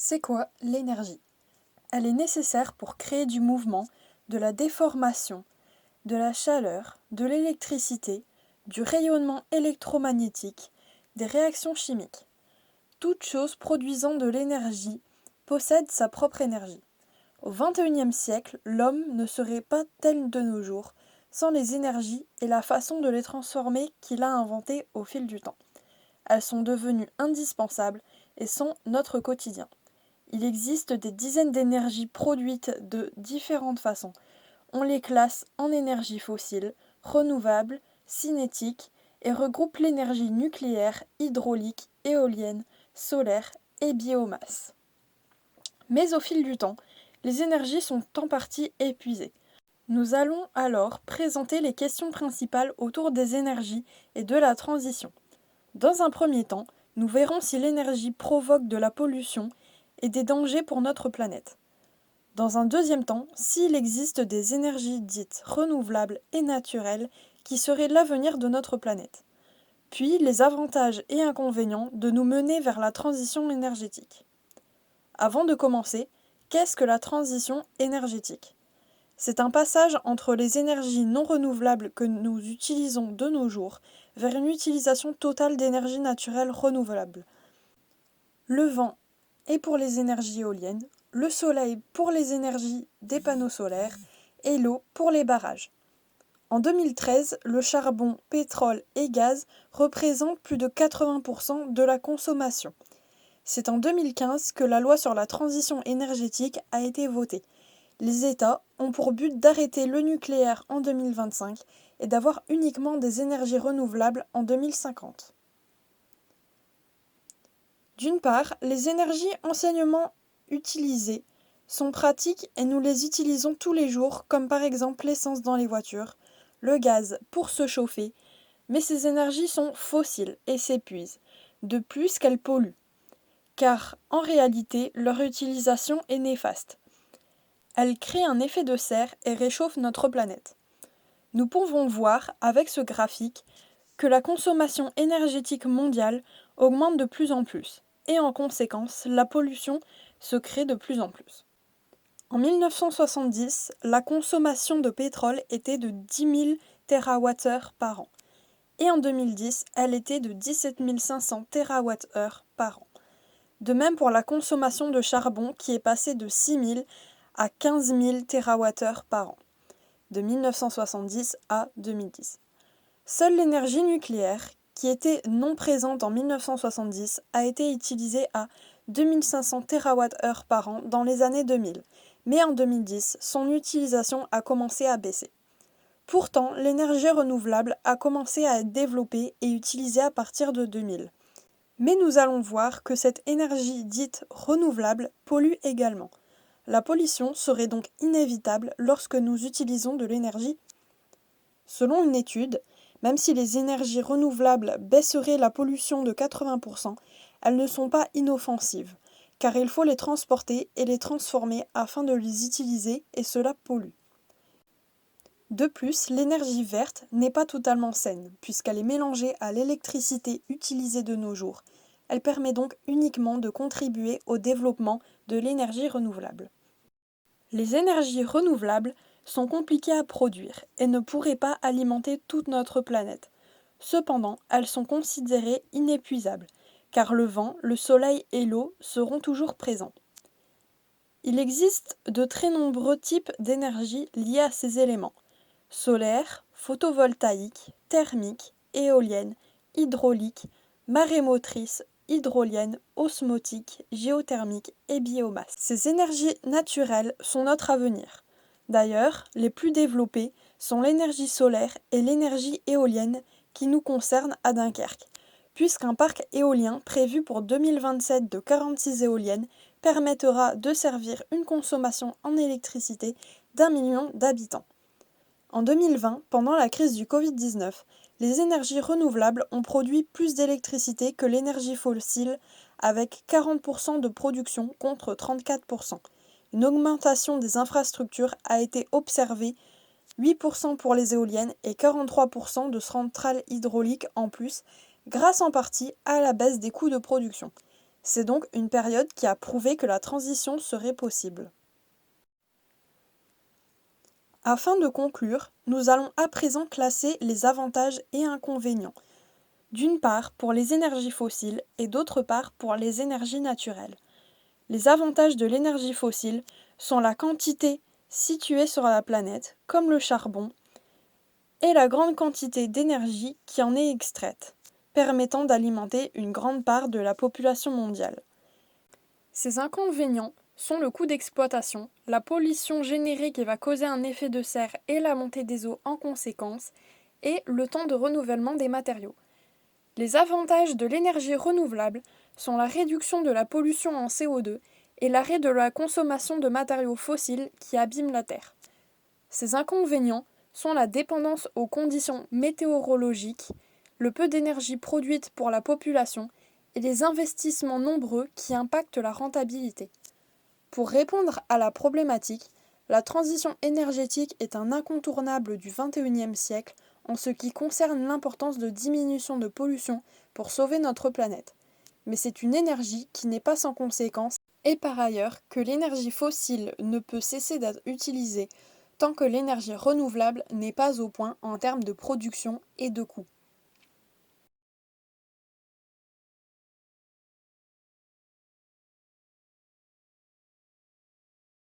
C'est quoi l'énergie? Elle est nécessaire pour créer du mouvement, de la déformation, de la chaleur, de l'électricité, du rayonnement électromagnétique, des réactions chimiques. Toute chose produisant de l'énergie possède sa propre énergie. Au XXIe siècle, l'homme ne serait pas tel de nos jours sans les énergies et la façon de les transformer qu'il a inventées au fil du temps. Elles sont devenues indispensables et sont notre quotidien. Il existe des dizaines d'énergies produites de différentes façons. On les classe en énergie fossile, renouvelable, cinétique et regroupe l'énergie nucléaire, hydraulique, éolienne, solaire et biomasse. Mais au fil du temps, les énergies sont en partie épuisées. Nous allons alors présenter les questions principales autour des énergies et de la transition. Dans un premier temps, nous verrons si l'énergie provoque de la pollution et des dangers pour notre planète. Dans un deuxième temps, s'il existe des énergies dites renouvelables et naturelles qui seraient l'avenir de notre planète. Puis les avantages et inconvénients de nous mener vers la transition énergétique. Avant de commencer, qu'est-ce que la transition énergétique? C'est un passage entre les énergies non renouvelables que nous utilisons de nos jours vers une utilisation totale d'énergie naturelle renouvelable. Le vent est pour les énergies éoliennes, le soleil pour les énergies des panneaux solaires et l'eau pour les barrages. En 2013, le charbon, pétrole et gaz représentent plus de 80% de la consommation. C'est en 2015 que la loi sur la transition énergétique a été votée. Les États ont pour but d'arrêter le nucléaire en 2025 et d'avoir uniquement des énergies renouvelables en 2050. D'une part, les énergies anciennement utilisées sont pratiques et nous les utilisons tous les jours, comme par exemple l'essence dans les voitures, le gaz pour se chauffer, mais ces énergies sont fossiles et s'épuisent, de plus qu'elles polluent, car en réalité leur utilisation est néfaste. Elle crée un effet de serre et réchauffe notre planète. Nous pouvons voir avec ce graphique que la consommation énergétique mondiale augmente de plus en plus, et en conséquence, la pollution se crée de plus en plus. En 1970, la consommation de pétrole était de 10 000 TWh par an, et en 2010, elle était de 17 500 TWh par an. De même pour la consommation de charbon qui est passée de 6 000 à 15 000 TWh par an, de 1970 à 2010. Seule l'énergie nucléaire, qui était non présente en 1970, a été utilisée à 2500 TWh par an dans les années 2000, mais en 2010, son utilisation a commencé à baisser. Pourtant, l'énergie renouvelable a commencé à être développée et utilisée à partir de 2000. Mais nous allons voir que cette énergie dite renouvelable pollue également. La pollution serait donc inévitable lorsque nous utilisons de l'énergie. Selon une étude, même si les énergies renouvelables baisseraient la pollution de 80%, elles ne sont pas inoffensives, car il faut les transporter et les transformer afin de les utiliser et cela pollue. De plus, l'énergie verte n'est pas totalement saine, puisqu'elle est mélangée à l'électricité utilisée de nos jours. Elle permet donc uniquement de contribuer au développement de l'énergie renouvelable. Les énergies renouvelables sont compliquées à produire et ne pourraient pas alimenter toute notre planète. Cependant, elles sont considérées inépuisables, car le vent, le soleil et l'eau seront toujours présents. Il existe de très nombreux types d'énergie liés à ces éléments: solaire, photovoltaïque, thermique, éolienne, hydraulique, marémotrice, hydrolienne, osmotique, géothermique et biomasse. Ces énergies naturelles sont notre avenir. D'ailleurs, les plus développées sont l'énergie solaire et l'énergie éolienne qui nous concernent à Dunkerque, puisqu'un parc éolien prévu pour 2027 de 46 éoliennes permettra de servir une consommation en électricité d'1 million d'habitants. En 2020, pendant la crise du Covid-19, les énergies renouvelables ont produit plus d'électricité que l'énergie fossile, avec 40% de production contre 34%. Une augmentation des infrastructures a été observée, 8% pour les éoliennes et 43% de centrales hydrauliques en plus, grâce en partie à la baisse des coûts de production. C'est donc une période qui a prouvé que la transition serait possible. Afin de conclure, nous allons à présent classer les avantages et inconvénients, d'une part pour les énergies fossiles et d'autre part pour les énergies naturelles. Les avantages de l'énergie fossile sont la quantité située sur la planète, comme le charbon, et la grande quantité d'énergie qui en est extraite, permettant d'alimenter une grande part de la population mondiale. Ces inconvénients sont le coût d'exploitation, la pollution générée qui va causer un effet de serre et la montée des eaux en conséquence, et le temps de renouvellement des matériaux. Les avantages de l'énergie renouvelable sont la réduction de la pollution en CO2 et l'arrêt de la consommation de matériaux fossiles qui abîment la Terre. Ces inconvénients sont la dépendance aux conditions météorologiques, le peu d'énergie produite pour la population et les investissements nombreux qui impactent la rentabilité. Pour répondre à la problématique, la transition énergétique est un incontournable du XXIe siècle en ce qui concerne l'importance de diminution de pollution pour sauver notre planète. Mais c'est une énergie qui n'est pas sans conséquences et par ailleurs que l'énergie fossile ne peut cesser d'être utilisée tant que l'énergie renouvelable n'est pas au point en termes de production et de coût.